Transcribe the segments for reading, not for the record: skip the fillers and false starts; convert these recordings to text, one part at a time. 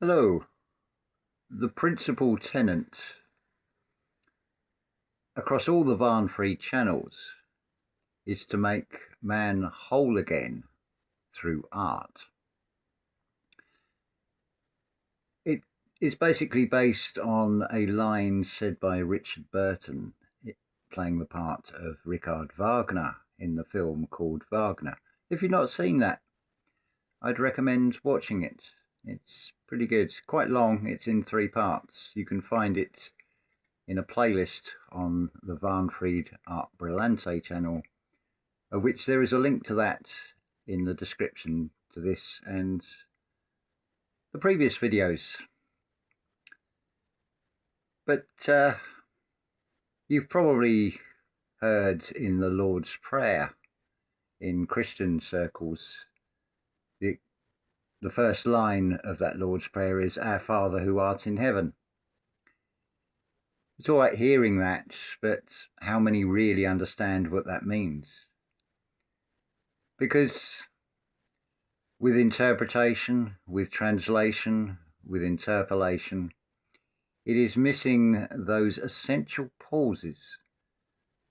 Hello. The principal tenet across all the Varn-free channels is to make man whole again through art. It is basically based on a line said by Richard Burton, playing the part of Richard Wagner in the film called Wagner. If you've not seen that, I'd recommend watching it. It's pretty good. Quite long. It's in 3 parts. You can find it in a playlist on the Varnfried Art Brillante channel, of which there is a link to that in the description to this and the previous videos. But you've probably heard in the Lord's Prayer in Christian circles, the first line of that Lord's Prayer is, "Our Father who art in heaven." It's all right hearing that, but how many really understand what that means? Because with interpretation, with translation, with interpolation, it is missing those essential pauses.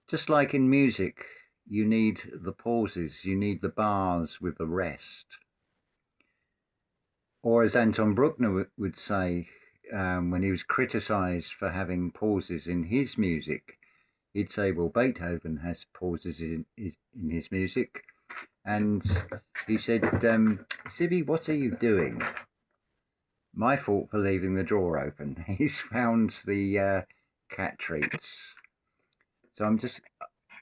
Just like in music, you need the pauses, you need the bars with the rest. Or as Anton Bruckner would say, when he was criticised for having pauses in his music, he'd say, well, Beethoven has pauses in his music. And he said, Sibby, what are you doing? My fault for leaving the drawer open. He's found the cat treats. So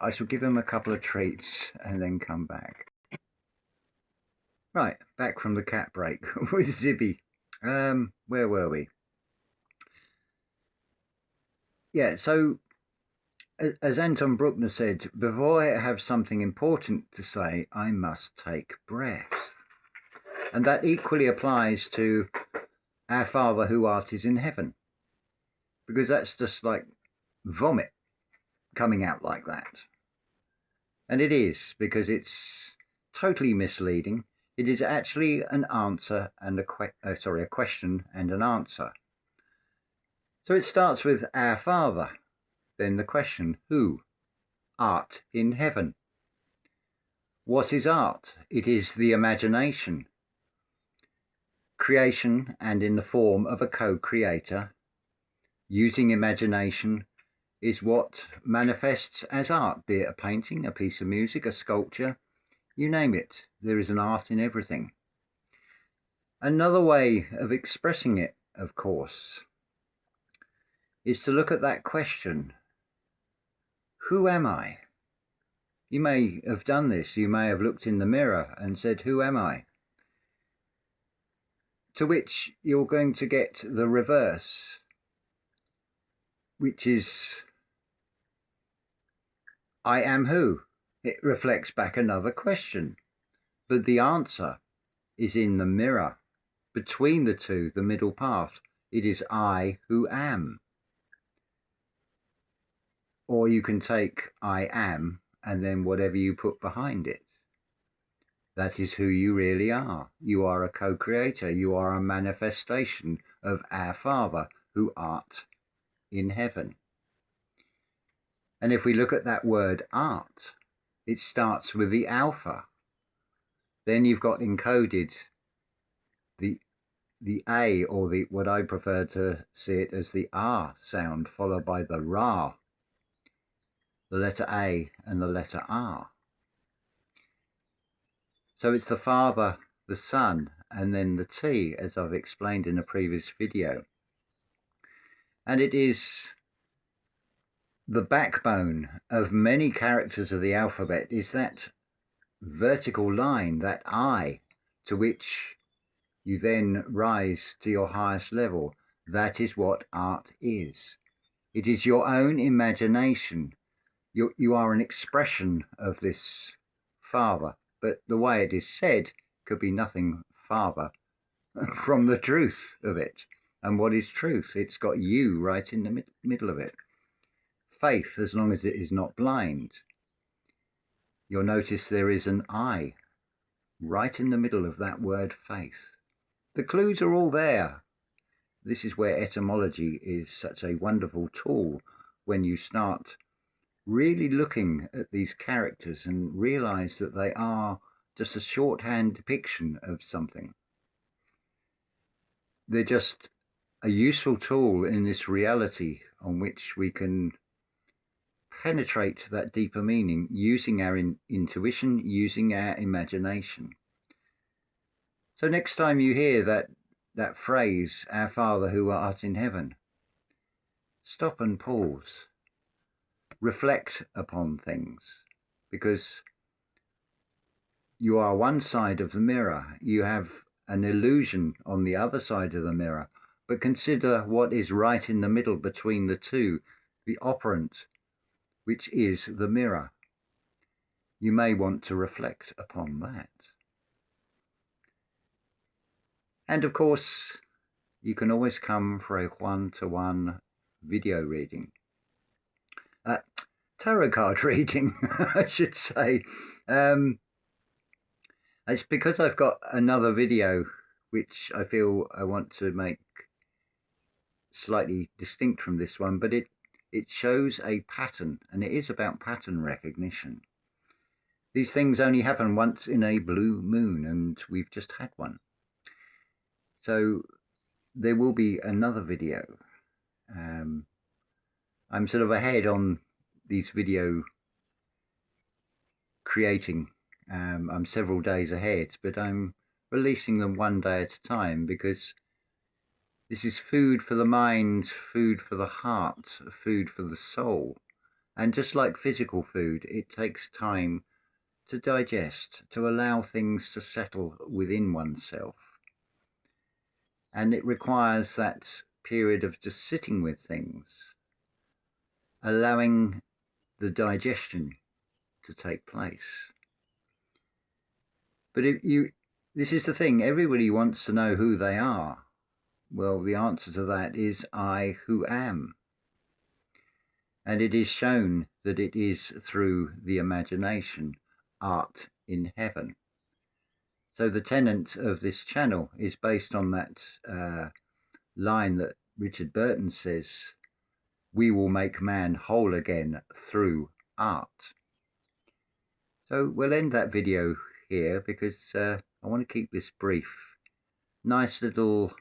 I shall give him a couple of treats and then come back. Right, back from the cat break with Zibby. Where were we? Yeah, so as Anton Bruckner said, before I have something important to say, I must take breath. And that equally applies to Our Father who art is in heaven, because that's just like vomit coming out like that. And it is, because it's totally misleading. It is actually an answer and a question and an answer. So it starts with Our Father, then the question, who art in heaven? What is art? It is the imagination. Creation, and in the form of a co-creator, using imagination, is what manifests as art, be it a painting, a piece of music, a sculpture, you name it. There is an art in everything. Another way of expressing it, of course, is to look at that question, who am I? You may have done this. You may have looked in the mirror and said, who am I? To which you're going to get the reverse, which is, I am who? It reflects back another question, but the answer is in the mirror. Between the two, the middle path, it is I who am. Or you can take I am and then whatever you put behind it. That is who you really are. You are a co-creator. You are a manifestation of Our Father who art in heaven. And if we look at that word art, it starts with the alpha. Then you've got encoded the A, or the what I prefer to see it as the R sound, followed by the Ra, the letter A and the letter R. So it's the Father, the Son, and then the T, as I've explained in a previous video. And it is the backbone of many characters of the alphabet, is that vertical line, that I, to which you then rise to your highest level. That is what art is. It is your own imagination. You are an expression of this Father, but the way it is said could be nothing farther from the truth of it. And what is truth? It's got you right in the middle of it. Faith, as long as it is not blind. You'll notice there is an I right in the middle of that word faith. The clues are all there. this is where etymology is such a wonderful tool, when you start really looking at these characters and realize that they are just a shorthand depiction of something. They're just a useful tool in this reality on which we can penetrate that deeper meaning using our intuition, using our imagination. So next time you hear that phrase, "Our Father who art in heaven," stop and pause. Reflect upon things, because you are one side of the mirror. You have an illusion on the other side of the mirror, but consider what is right in the middle between the two, the operant, which is the mirror. You may want to reflect upon that. And of course, you can always come for a one-to-one video reading. Tarot card reading, I should say. It's because I've got another video which I feel I want to make slightly distinct from this one, but it shows a pattern, and it is about pattern recognition. These things only happen once in a blue moon, and we've just had one. So there will be another video. I'm sort of ahead on these video creating. I'm several days ahead, but I'm releasing them one day at a time, because this is food for the mind, food for the heart, food for the soul. And just like physical food, it takes time to digest, to allow things to settle within oneself. And it requires that period of just sitting with things, allowing the digestion to take place. But this is the thing, everybody wants to know who they are. Well, the answer to that is I who am. And it is shown that it is through the imagination, art in heaven. So the tenet of this channel is based on that line that Richard Burton says, "We will make man whole again through art." So we'll end that video here, because I want to keep this brief. Nice little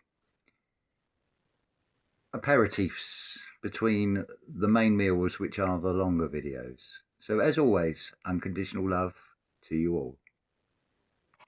aperitifs between the main meals, which are the longer videos. So as always, unconditional love to you all.